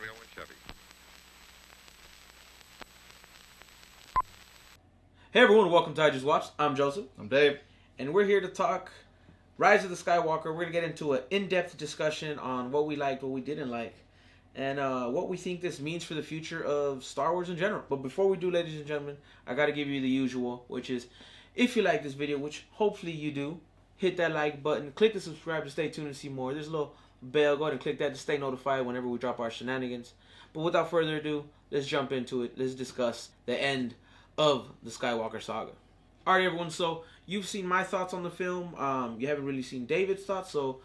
Palio and Chevy. Hey everyone, welcome to I Just Watched. I'm Joseph. I'm Dave. And we're here to talk Rise of the Skywalker. We're going to get into an in-depth discussion on what we liked, what we didn't like, and what we think this means for the future of Star Wars in general. But before we do, ladies and gentlemen, I got to give you the usual, which is, if you like this video, which hopefully you do, hit that like button, click the subscribe to stay tuned to see more. There's a little bell, go ahead and click that to stay notified whenever we drop our shenanigans. But without further ado, let's jump into it. Let's discuss the end of the Skywalker Saga. Alright everyone, so you've seen my thoughts on the film. You haven't really seen David's thoughts, so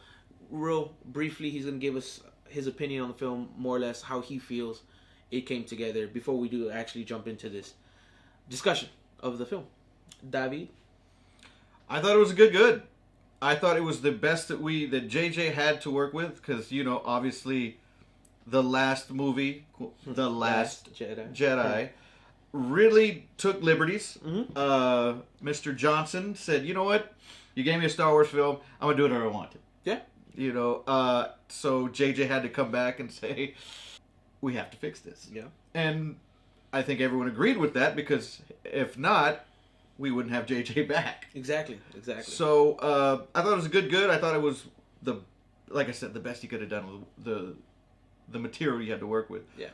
real briefly he's going to give us his opinion on the film, more or less how he feels it came together before we do actually jump into this discussion of the film. David? I thought it was a good. I thought it was the best that JJ had to work with, because, you know, obviously the last movie, The Last Jedi, really took liberties. Mr. Johnson said, you know what, you gave me a Star Wars film, I'm going to do whatever I want to. Yeah. You know, so JJ had to come back and say, we have to fix this. Yeah. And I think everyone agreed with that, because if not, we wouldn't have JJ back. Exactly. So, I thought it was a good. I thought it was like I said, the best he could have done with the material he had to work with. Yeah.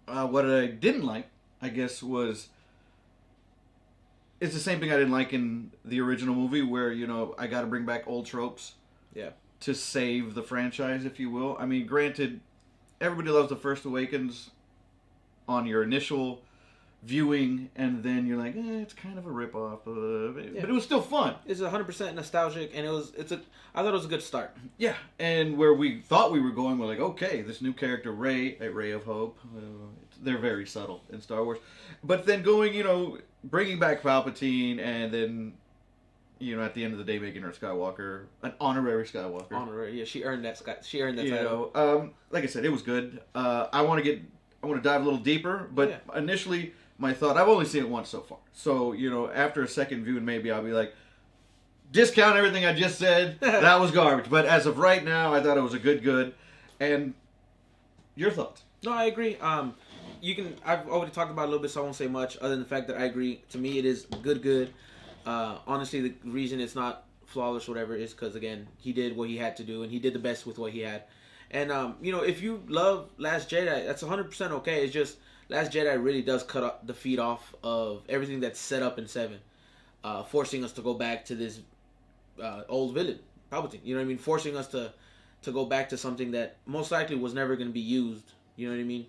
What I didn't like, I guess, was it's the same thing I didn't like in the original movie, where, you know, I got to bring back old tropes. Yeah. To save the franchise, if you will. I mean, granted, everybody loves The First Awakens on your initial viewing, and then you're like, it's kind of a ripoff, but it was still fun. It's 100% nostalgic, and I thought it was a good start. Yeah, and where we thought we were going, we're like, okay, this new character, Rey, a Ray of Hope, they're very subtle in Star Wars, but then going, you know, bringing back Palpatine, and then, you know, at the end of the day, making her Skywalker, an honorary Skywalker. Honorary, yeah, she earned that title. Know, like I said, it was good. I want to dive a little deeper, but initially, my thought, I've only seen it once so far. So, you know, after a second view, maybe I'll be like, discount everything I just said. That was garbage. But as of right now, I thought it was a good. And your thoughts? No, I agree. I've already talked about it a little bit, so I won't say much, other than the fact that I agree. To me, it is good. Honestly, the reason it's not flawless, whatever, is because, again, he did what he had to do, and he did the best with what he had. And, you know, if you love Last Jedi, that's 100% okay. It's just, Last Jedi really does cut the feet off of everything that's set up in 7. Forcing us to go back to this old villain, Palpatine. You know what I mean? Forcing us to go back to something that most likely was never going to be used. You know what I mean?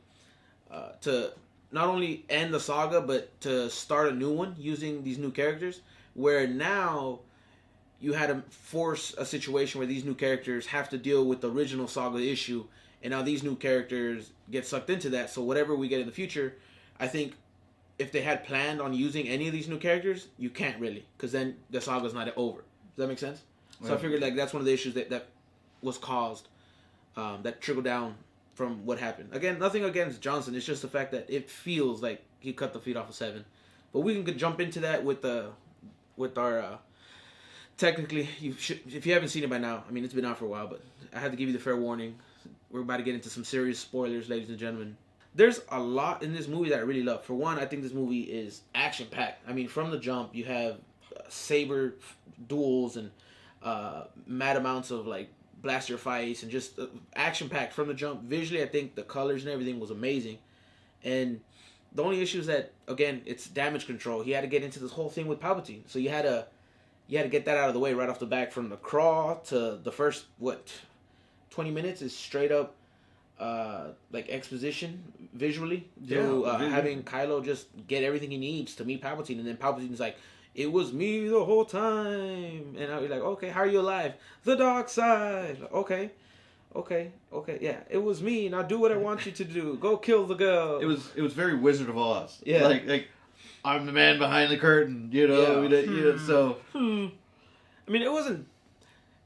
To not only end the saga, but to start a new one using these new characters, where now you had to force a situation where these new characters have to deal with the original saga issue, and now these new characters get sucked into that. So whatever we get in the future, I think if they had planned on using any of these new characters, you can't really, because then the saga's not over. Does that make sense? So I figured like that's one of the issues that was caused, that trickled down from what happened. Again, nothing against Johnson. It's just the fact that it feels like he cut the feet off of 7. But we can jump into that with our technically, if you haven't seen it by now, I mean, it's been out for a while, but I had to give you the fair warning. We're about to get into some serious spoilers, ladies and gentlemen. There's a lot in this movie that I really love. For one, I think this movie is action-packed. I mean, from the jump, you have saber duels and mad amounts of, like, blaster fights and just action-packed from the jump. Visually, I think the colors and everything was amazing. And the only issue is that, again, it's damage control. He had to get into this whole thing with Palpatine. So you had to get that out of the way right off the back. From the crawl to the first, 20 minutes is straight up like exposition visually through having Kylo just get everything he needs to meet Palpatine, and then Palpatine's like, it was me the whole time, and I'll be like, okay, how are you alive? The dark side. Okay, yeah, it was me. Now do what I want you to do. Go kill the girl. It was very Wizard of Oz. Yeah, like I'm the man behind the curtain. You know, so. I mean, it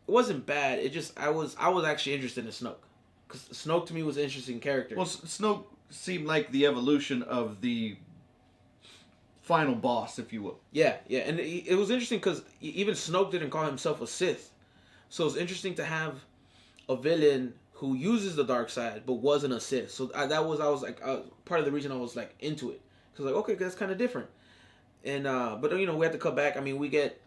wasn't bad. It just I was actually interested in Snoke, because Snoke to me was an interesting character. Well, Snoke seemed like the evolution of the final boss, if you will. Yeah, and it was interesting because even Snoke didn't call himself a Sith, so it's interesting to have a villain who uses the dark side but wasn't a Sith. So I was like part of the reason I was like into it, because like, okay, that's kind of different. And but we have to cut back. I mean, we get,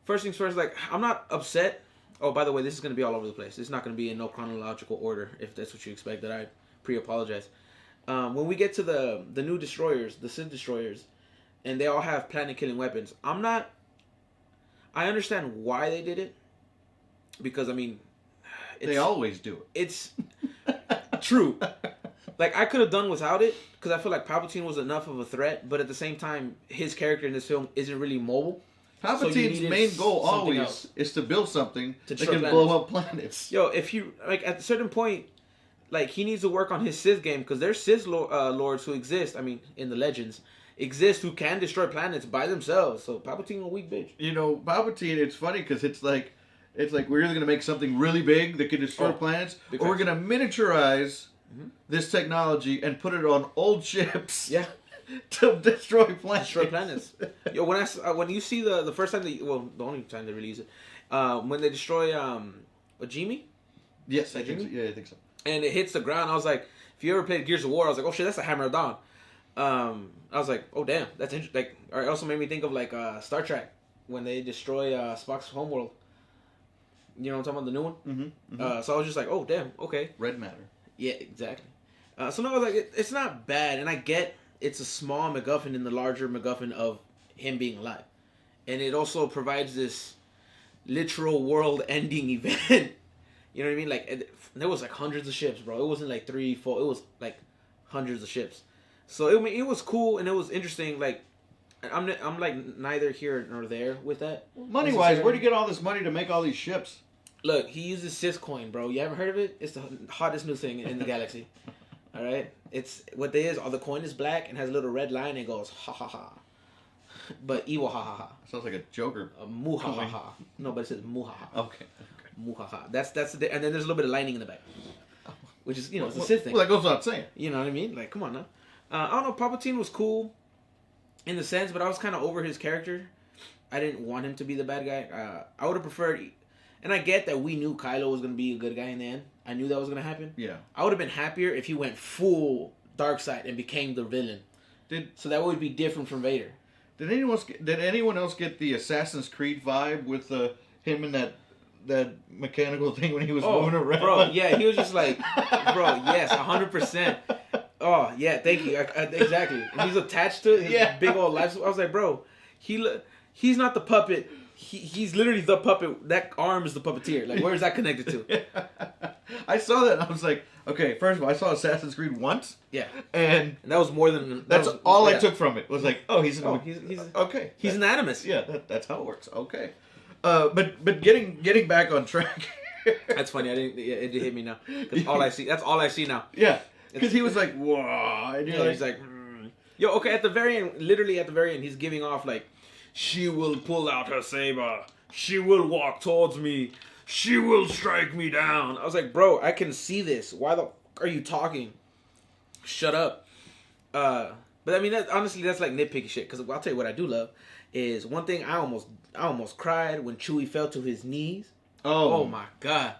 first things first. Like, I'm not upset. Oh, by the way, this is gonna be all over the place. It's not gonna be in no chronological order. If that's what you expected, I pre-apologize. When we get to the new destroyers, the Sith destroyers, and they all have planet-killing weapons, I understand why they did it, because I mean, they always do it. It's true. Like, I could have done without it, because I feel like Palpatine was enough of a threat, but at the same time, his character in this film isn't really mobile. Palpatine's main goal always is to build something that can blow up planets. Yo, if you, like, at a certain point, like, he needs to work on his Sith game, because there's Sith lords who exist, I mean, in the legends, exist who can destroy planets by themselves. So Palpatine a weak bitch. Palpatine, it's funny because it's like we're either going to make something really big that can destroy planets, or we're going to miniaturize this technology and put it on old ships. Yeah. To destroy planets. Yo, when you see the first time the only time they release it, when they destroy Ojimi. Yes, I think so. Yeah, I think so. And it hits the ground. I was like, if you ever played Gears of War, I was like, oh shit, that's a Hammer of Dawn. I was like, oh damn, that's interesting. Like, or it also made me think of like Star Trek when they destroy Spock's homeworld. You know what I'm talking about, the new one? Mm-hmm. So I was just like, oh damn, okay. Red matter. Yeah, exactly. So no, I was like, it's not bad, and I get it's a small MacGuffin in the larger MacGuffin of him being alive, and it also provides this literal world-ending event. You know what I mean? Like, there was like hundreds of ships, bro. It wasn't like 3, 4. It was like hundreds of ships. So it was cool and it was interesting. Like, I'm like neither here nor there with that. Money wise, where'd you get all this money to make all these ships? Look, he uses Sith coin, bro. You haven't heard of it? It's the hottest new thing in the galaxy. All right, it's what they is. All the coin is black and has a little red line and it goes ha ha ha, but evil ha ha ha. Sounds like a Joker. Mu ha ha ha. No, but it says mu ha ha. Okay. Mu ha ha. That's the, and then there's a little bit of lining in the back, which is it's a Sith thing. Well, that goes without saying. You know what I mean? Like, come on now. I don't know. Palpatine was cool, in the sense, but I was kind of over his character. I didn't want him to be the bad guy. I would have preferred, and I get that we knew Kylo was gonna be a good guy in the end. I knew that was gonna happen. Yeah. I would have been happier if he went full dark side and became the villain. So that would be different from Vader. Did anyone else get the Assassin's Creed vibe with him and that mechanical thing when he was moving around? Bro, yeah, he was just like, bro, yes, 100%. Oh, yeah, thank you. Exactly. And he's attached to his big old life. I was like, bro, he's not the puppet. He's literally the puppet. That arm is the puppeteer. Like, where is that connected to? I saw that and I was like, okay, first of all, I saw Assassin's Creed once. Yeah. And that was more than... That's all I took from it. Was like, he's okay. He's an animus. Yeah, that's how it works. Okay. But getting back on track. That's funny. It did hit me now. That's all I see now. Yeah. Because he was like, whoa. And he's like, Yo, okay, at the very end, literally at the very end, he's giving off like, she will pull out her saber. She will walk towards me. She will strike me down. I was like, bro, I can see this. Why the fuck are you talking? Shut up. But I mean, honestly, that's like nitpicky shit. Because I'll tell you what I do love is one thing. I almost cried when Chewie fell to his knees. Oh my god.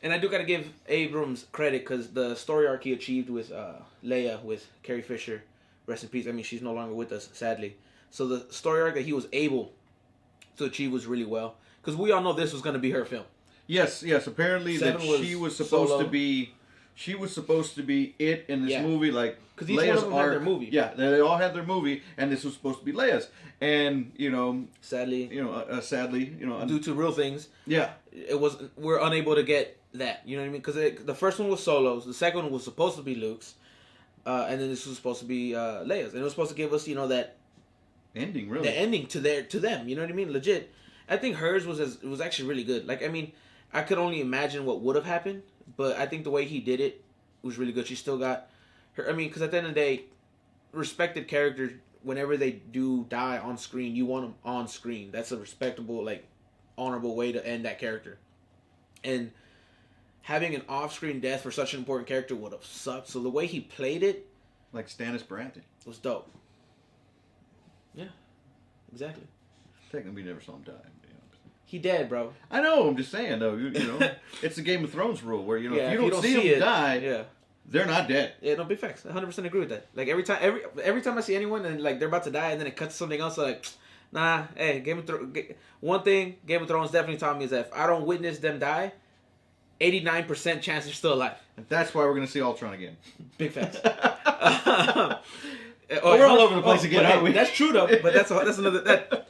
And I do gotta give Abrams credit because the story arc he achieved with Leia, with Carrie Fisher, rest in peace. I mean, she's no longer with us, sadly. So the story arc that he was able to achieve was really well. Because we all know this was going to be her film. Yes. Apparently that she was supposed to be it in this movie. Like, because each one of them had their movie. Yeah, they all had their movie, and this was supposed to be Leia's. And sadly, due to real things, we're unable to get that. You know what I mean? Because the first one was Solo's, the second one was supposed to be Luke's, and then this was supposed to be Leia's, and it was supposed to give us that ending, really, the ending to them. You know what I mean? Legit. I think hers was actually really good. Like, I mean, I could only imagine what would have happened, but I think the way he did it was really good. She still got her. I mean, because at the end of the day, respected characters, whenever they do die on screen, you want them on screen. That's a respectable, like, honorable way to end that character. And having an off-screen death for such an important character would have sucked. So the way he played it, like Stannis Baratheon, was dope. Yeah, exactly. Technically, we never saw him die. He dead, bro. I know. I'm just saying though. You know, it's the Game of Thrones rule where if you don't see them die, they're not dead. Yeah, no, big facts. 100% agree with that. Like every time I see anyone and like they're about to die and then it cuts to something else, like, nah. Hey, Game of Thrones. One thing Game of Thrones definitely taught me is that if I don't witness them die, 89% chance they're still alive. And that's why we're gonna see Ultron again. Big facts. We're all over the place again, aren't we? That's true though. But that's another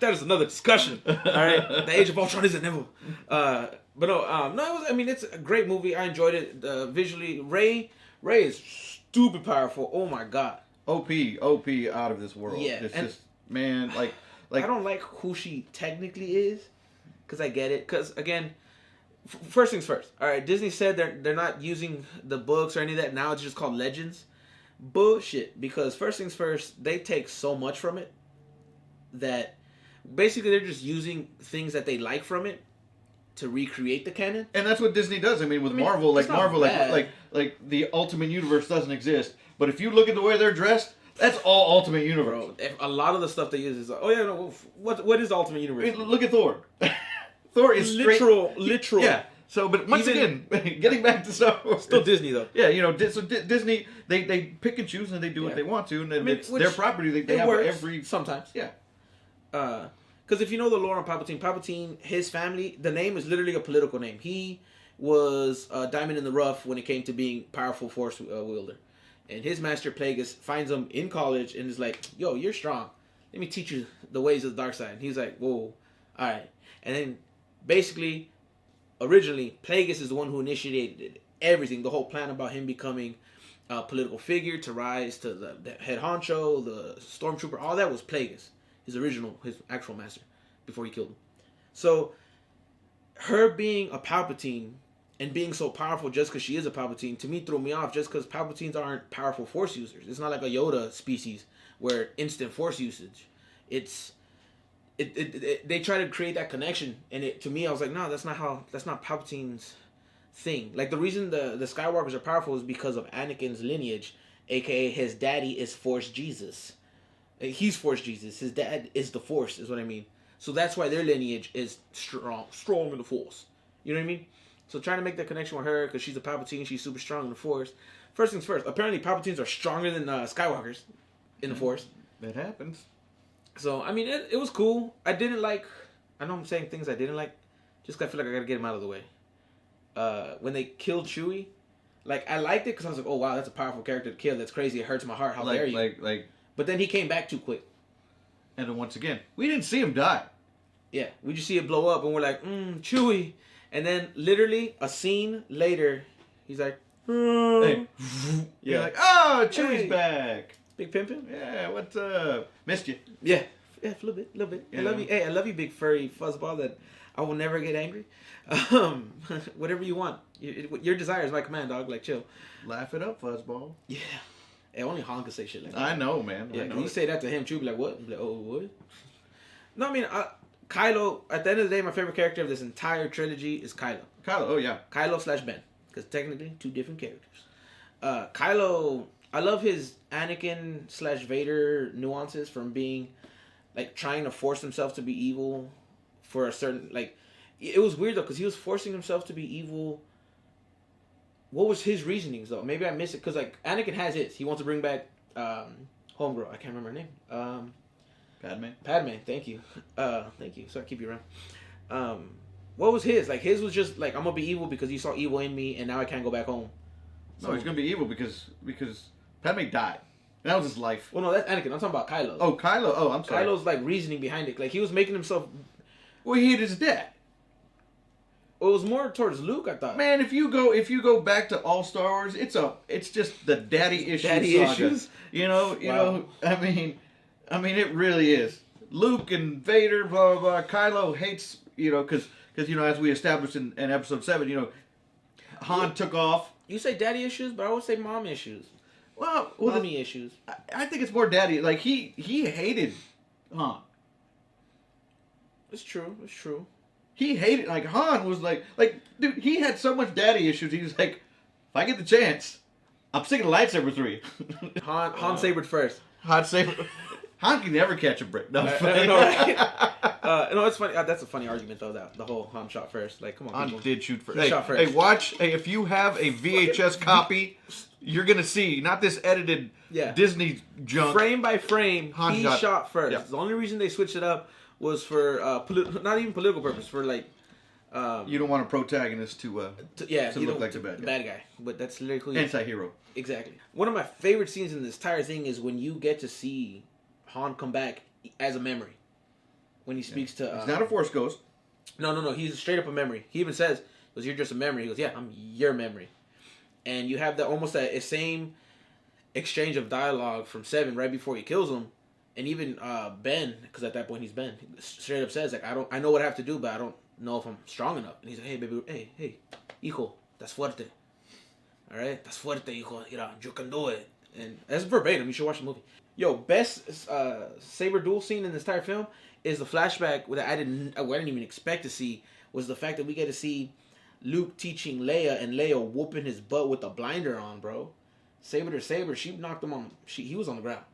that is another discussion. All right, the Age of Ultron isn't never. But no, it's a great movie. I enjoyed it visually. Ray is stupid powerful. Oh my god. OP out of this world. Yeah, it's just man, like I don't like who she technically is, because I get it. Because again, first things first. All right, Disney said they're not using the books or any of that. Now it's just called Legends. Bullshit. Because first things first, they take so much from it that basically they're just using things that they like from it to recreate the canon. And that's what Disney does. With Marvel, like the Ultimate Universe doesn't exist. But if you look at the way they're dressed, that's all Ultimate Universe. Bro, a lot of the stuff they use is what is Ultimate Universe? Look at Thor. Thor is literal. Yeah. So, but once again, getting back to Star Wars, still Disney though. Yeah, so Disney they pick and choose and they do what they want to, and it's their property. They have every sometimes. Yeah. Because if you know the lore on Palpatine, his family, the name is literally a political name. He was a diamond in the rough when it came to being powerful Force wielder, and his master Plagueis finds him in college and is like, "Yo, you're strong. Let me teach you the ways of the dark side." And he's like, "Whoa, all right." And then basically, originally, Plagueis is the one who initiated everything, the whole plan about him becoming a political figure to rise to the head honcho, the stormtrooper. All that was Plagueis. His actual master, before he killed him. So, her being a Palpatine and being so powerful just because she is a Palpatine, to me threw me off just because Palpatines aren't powerful Force users. It's not like a Yoda species where instant Force usage. They try to create that connection, and to me I was like, no, that's not Palpatine's thing. Like the reason the Skywalkers are powerful is because of Anakin's lineage, aka his daddy is Force Jesus. He's Force Jesus. His dad is the Force, is what I mean. So that's why their lineage is strong in the Force. You know what I mean? So trying to make that connection with her, because she's a Palpatine, she's super strong in the Force. First things first, apparently Palpatines are stronger than Skywalkers in the Force. That happens. So, it was cool. I know I'm saying things I didn't like, just because I feel like I gotta get them out of the way. When they killed Chewie, I liked it because I was like, oh wow, that's a powerful character to kill. That's crazy. It hurts my heart. How dare you? But then he came back too quick. And then once again, we didn't see him die. Yeah, we just see it blow up, and we're like, Chewie. And then literally a scene later, he's like, hey. You're like, oh, Chewie's back. Big Pimpin'? Yeah, what's up? Missed you. Yeah, a little bit. I love you. Hey, I love you, big furry fuzzball that I will never get angry. Whatever you want. Your desire is my command, dog. Like, chill. Laugh it up, fuzzball. Yeah. Hey, only Han can say shit like that. I know, man. Yeah, you say that to him, Chew be like, what? Be like, oh, what? No, Kylo, at the end of the day, my favorite character of this entire trilogy is Kylo. Oh yeah. Kylo/Ben. Because technically, two different characters. Kylo, I love his Anakin/Vader nuances from being, trying to force himself to be evil for a certain, it was weird, though, because he was forcing himself to be evil. What was his reasonings, though? Maybe I missed it, because, Anakin has his. He wants to bring back, homegirl. I can't remember her name. Padme, thank you. Thank you. So I keep you around. What was his? His was just, I'm going to be evil because you saw evil in me, and now I can't go back home. No, he's going to be evil because Padme died. That was his life. Well, no, that's Anakin. I'm talking about Kylo. Oh, Kylo. Oh, I'm sorry. Kylo's, reasoning behind it. He was making himself... Well, he hated his dad. Well, it was more towards Luke, I thought. Man, if you go back to all Star Wars, it's just the daddy issues. Issues. You know. I mean, it really is. Luke and Vader, blah blah blah. Kylo hates, because as we established in Episode 7, Han took off. You say daddy issues, but I would say mom issues. Well, mommy issues. I think it's more daddy. He hated Han. It's true. He hated, Han was dude, he had so much daddy issues. He was like, if I get the chance, I'm sticking a lightsaber through you. Han sabered first. Han saber. Han can never catch a break. No, I know, right? No, it's funny. That's a funny argument though. That the whole Han shot first. Like, come on, Han people. did shoot first. He Hey, shot first. hey, watch. Hey, if you have a VHS copy, you're gonna see not this edited Disney junk. Frame by frame, Han he shot first. Yeah. The only reason they switched it up was for not even political purpose. For like, you don't want a protagonist to look like the bad guy. But that's literally Anti-hero. Exactly. One of my favorite scenes in this entire thing is when you get to see Han come back as a memory. When he speaks to... He's not a Force ghost. No. He's straight up a memory. He even says, "You're just a memory." He goes, "Yeah, I'm your memory." And you have that same exchange of dialogue from 7 right before he kills him. And even Ben, because at that point he's Ben, straight up says, like, I know what I have to do, but I don't know if I'm strong enough. And he's like, "Hey, baby, hey, hijo, that's fuerte. All right, that's fuerte, hijo. You can do it." And that's verbatim. You should watch the movie. Yo, best saber duel scene in this entire film is the flashback that I didn't even expect to see, was the fact that we get to see Luke teaching Leia and Leia whooping his butt with a blinder on, bro. Saber to saber, she knocked him on. He was on the ground,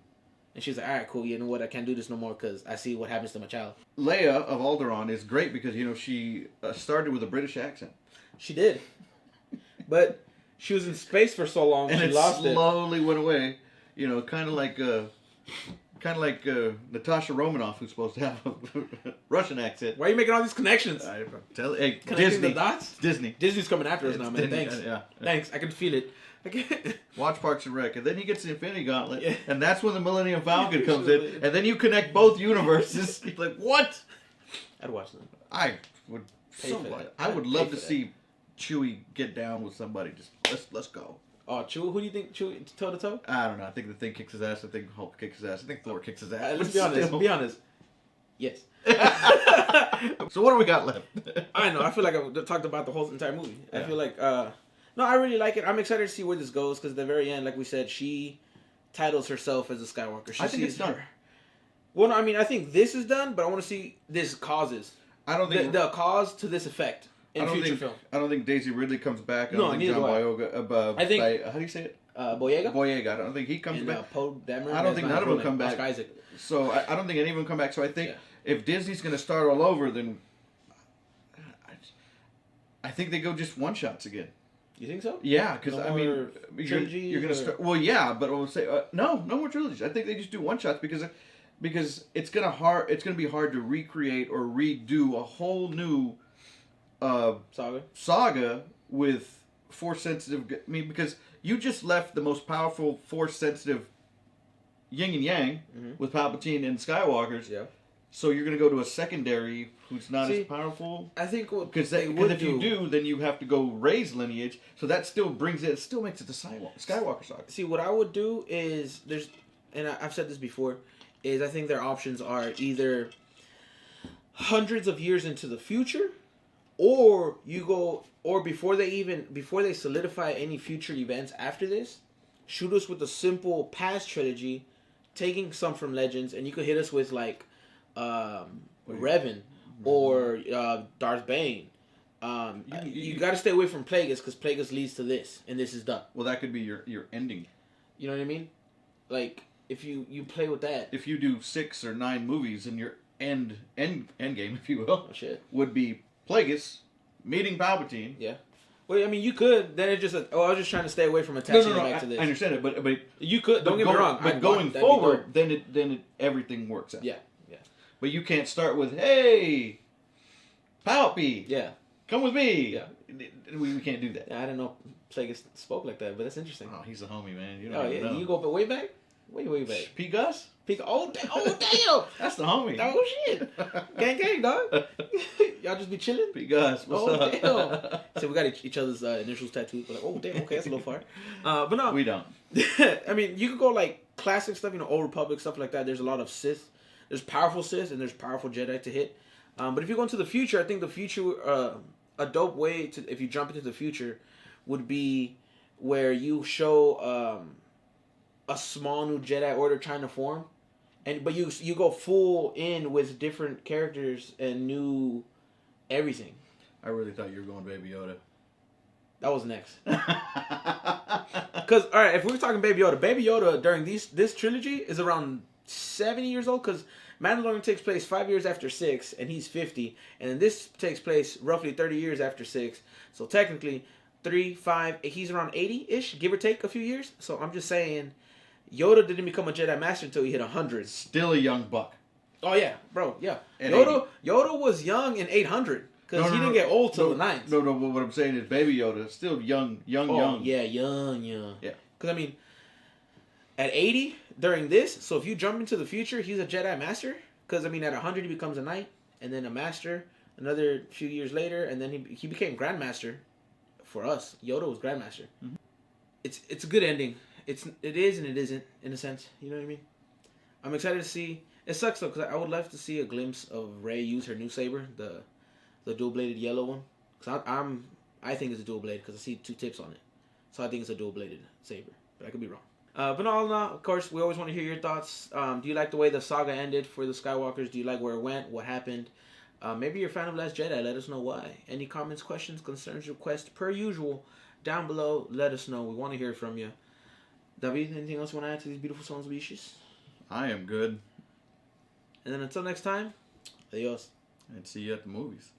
and she's like, "All right, cool. You know what? I can't do this no more because I see what happens to my child." Leia of Alderaan is great because she started with a British accent. She did, but she was in space for so long, and she lost it. Slowly went away. Kind of like Natasha Romanoff, who's supposed to have a Russian accent. Why are you making all these connections? Hey, Connecting Disney. the dots? Disney's coming after us now, man. Disney, Thanks. Yeah. Thanks. I can feel it. Watch Parks and Rec, and then he gets the Infinity Gauntlet, and that's when the Millennium Falcon comes in, and then you connect both universes. You're like, what? I'd watch them. I would. I would love to see Chewie get down with somebody. Just let's go. Oh, Chewie? Who do you think Chewie toe to toe? I don't know. I think the Thing kicks his ass. I think Hulk kicks his ass. I think Thor kicks his ass. Let's be honest. Be honest. Yes. So what do we got left? I know. I feel like I talked about the whole entire movie. Yeah. I feel like no, I really like it. I'm excited to see where this goes because at the very end, like we said, she titles herself as a Skywalker. I think it's done. Well, no, I mean, I think this is done, but I want to see this causes. I don't think the cause to this effect in future film. I don't think Daisy Ridley comes back. I No, don't think neither John do Boyega. I think how do you say it? Boyega. Boyega. I don't think he comes back. Poe Dameron. I don't think none of them come back. Oscar Isaac. So I don't think any of them come back. So I think if Disney's going to start all over, then I think they go just one shots again. You think so? Yeah, because no I mean, you're going to start. Well, yeah, but I will say no more trilogies. I think they just do one shots because it's going to be hard to recreate or redo a whole new saga with force sensitive. I mean, because you just left the most powerful force sensitive yin and yang with Palpatine and Skywalkers. Yeah. So you're going to go to a secondary who's not as powerful. I think because if you do, then you have to go raise lineage. So that still brings it. It still makes it the Skywalker Saga. See, what I would do is I've said this before, is I think their options are either hundreds of years into the future, or before they solidify any future events after this, shoot us with a simple past trilogy, taking some from Legends, and you could hit us with like Revan or Darth Bane. You got to stay away from Plagueis because Plagueis leads to this, and this is done. Well, that could be your ending. You know what I mean? Like if you play with that. If you do 6 or 9 movies, and your end game, if you will, would be Plagueis meeting Palpatine. Yeah. Well, I mean, you could. Then it's just I was just trying to stay away from attaching it back to this. I understand it, but you could. Don't get me wrong. But going forward, then everything works out. Yeah. But you can't start with, hey, Palpy. Yeah. Come with me. Yeah. We can't do that. Yeah, I don't know Plagueis spoke like that, but that's interesting. Oh, he's a homie, man. You know. You go way back? Way back. P. Gus? Oh, damn. That's the homie. Oh, shit. Gang, dog. Y'all just be chilling? P. Gus, what's up? Damn. So we got each other's initials tattooed. We're like, oh, damn, okay, that's a little far. But no. We don't. I mean, you could go like classic stuff, Old Republic, stuff like that. There's a lot of Sith. There's powerful Sith and there's powerful Jedi to hit. But if you go into the future, I think the future, a dope way to, if you jump into the future, would be where you show a small new Jedi Order trying to form, but you go full in with different characters and new everything. I really thought you were going Baby Yoda. That was next. Because all right, if we're talking Baby Yoda during this trilogy is around 70 years old because Mandalorian takes place 5 years after 6, and he's 50, and then this takes place roughly 30 years after 6. So technically, 3, 5, he's around 80-ish, give or take a few years. So I'm just saying, Yoda didn't become a Jedi Master until he hit 100. Still a young buck. Oh yeah, bro, yeah. And Yoda was young in 800 because he didn't get old till the 9th. No, but what I'm saying is, Baby Yoda is still young. Yeah, young. Yeah. Because I mean, at 80 during this, so if you jump into the future, he's a Jedi Master. Because I mean, at 100 he becomes a Knight, and then a Master. Another few years later, and then he became Grandmaster. For us, Yoda was Grandmaster. Mm-hmm. It's a good ending. It is and it isn't in a sense. You know what I mean? I'm excited to see. It sucks though because I would love to see a glimpse of Rey use her new saber, the dual bladed yellow one. Because I think it's a dual blade because I see 2 tips on it, so I think it's a dual bladed saber. But I could be wrong. But all in all, of course, we always want to hear your thoughts. Do you like the way the saga ended for the Skywalkers? Do you like where it went? What happened? Maybe you're a fan of Last Jedi. Let us know why. Any comments, questions, concerns, requests, per usual, down below. Let us know. We want to hear from you. David, anything else you want to add to these beautiful songs of Issues? I am good. And then until next time, adios. And see you at the movies.